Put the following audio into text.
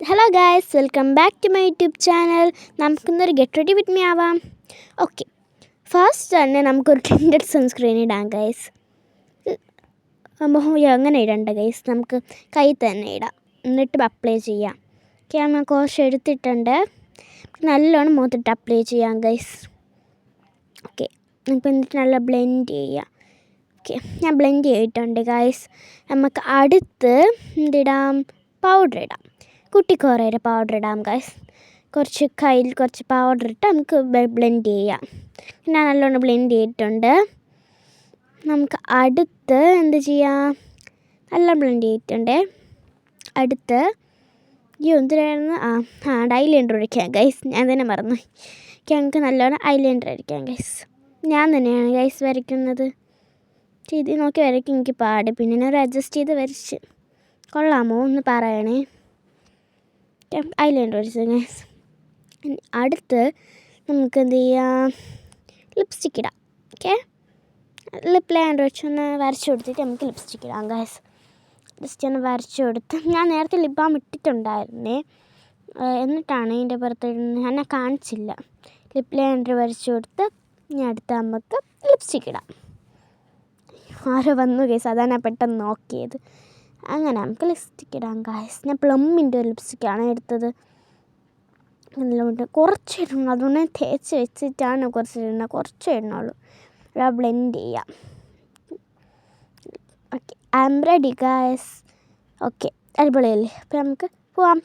Hello guys, welcome back to my YouTube channel. നമുക്കിന്നൊരു get ready with me ആവാം. Okay, first തന്നെ നമുക്കൊരു tinted sunscreen ഇടാം guys. അങ്ങനെ ഇടണ്ട ഗൈസ്, നമുക്ക് കൈ തന്നെ ഇടാം, എന്നിട്ട് അപ്ലൈ ചെയ്യാം. ഓക്കെ, ഞാൻ കുറച്ച് എടുത്തിട്ടുണ്ട്, നല്ലോണം മുഖത്തിട്ട് അപ്ലൈ ചെയ്യാം ഗൈസ്. ഓക്കെ, നമുക്ക് എന്നിട്ട് നല്ല ബ്ലെൻഡ് ചെയ്യാം. ഓക്കെ, ഞാൻ ബ്ലെൻഡ് ചെയ്തിട്ടുണ്ട് ഗൈസ്. നമുക്ക് അടുത്ത് എന്തിടാം, പൗഡർ ഇടാം. കുട്ടിക്കോറയുടെ പൗഡർ ഇടാം ഗൈസ്. കയ്യിൽ കുറച്ച് പൗഡർ ഇട്ട് നമുക്ക് ബ്ലെൻഡ് ചെയ്യാം. ഞാൻ നല്ലോണം ബ്ലെൻഡ് ചെയ്തിട്ടുണ്ട്. നമുക്ക് അടുത്ത് എന്ത് ചെയ്യാം, നല്ല ബ്ലെൻഡ് ചെയ്തിട്ടുണ്ട്. അടുത്ത് എന്തിനായിരുന്നു ഐലൈനർ ഒഴിക്കാം ഗൈസ്. ഞാൻ തന്നെ മറന്നു. ഞങ്ങൾക്ക് നല്ലോണം ഐലൈനർ അടിക്കാം ഗൈസ്. ഞാൻ തന്നെയാണ് ഗൈസ് വരയ്ക്കുന്നത്. ഇത് നോക്കി വരയ്ക്കും എനിക്ക് പാട്, പിന്നെ ഞാൻ അഡ്ജസ്റ്റ് ചെയ്ത് വരച്ച്. കൊള്ളാമോ എന്ന് പറയണേ. ഐലൈനർ ഒഴിച്ചു ഗൈസ്. അടുത്ത് നമുക്ക് എന്ത് ചെയ്യാം, ലിപ്സ്റ്റിക്ക് ഇടാം. ഓക്കെ, ലിപ്പ് ലൈനർ വെച്ചൊന്ന് വരച്ചു കൊടുത്തിട്ട് നമുക്ക് ലിപ്സ്റ്റിക്ക് ഇടാം ഗൈസ്. ജസ്റ്റ് ഒന്ന് വരച്ചു കൊടുത്ത്, ഞാൻ നേരത്തെ ലിപ് ബാം ഇട്ടിട്ടുണ്ടായിരുന്നേ, എന്നിട്ടാണ് ഇതിൻ്റെ പുറത്ത് ഞാൻ കാണിച്ചില്ല. ലിപ്പ് ലൈനർ വരച്ചു കൊടുത്ത് ഇനി അടുത്ത് നമുക്ക് ലിപ്സ്റ്റിക്ക് ഇടാം. ആരോ വന്നു ഗൈസ്, അതാണ് ഞാൻ പെട്ടെന്ന് നോക്കിയത്. അങ്ങനെ നമുക്ക് ലിപ്സ്റ്റിക്ക് ഇടാം ഗൈസ്. ഞാൻ പ്ലമ്മിൻ്റെ ഒരു ലിപ്സ്റ്റിക്കാണ് എടുത്തത്. നല്ലോണം കുറച്ച് ഇടണം, അതുകൊണ്ട് തേച്ച് വെച്ചിട്ടാണ് കുറച്ച് ഇടണുള്ളൂ. ബ്ലെൻഡ് ചെയ്യാം. Okay, I am ready guys. Okay, അടിപൊളിയല്ലേ. അപ്പോൾ നമുക്ക് പോവാം.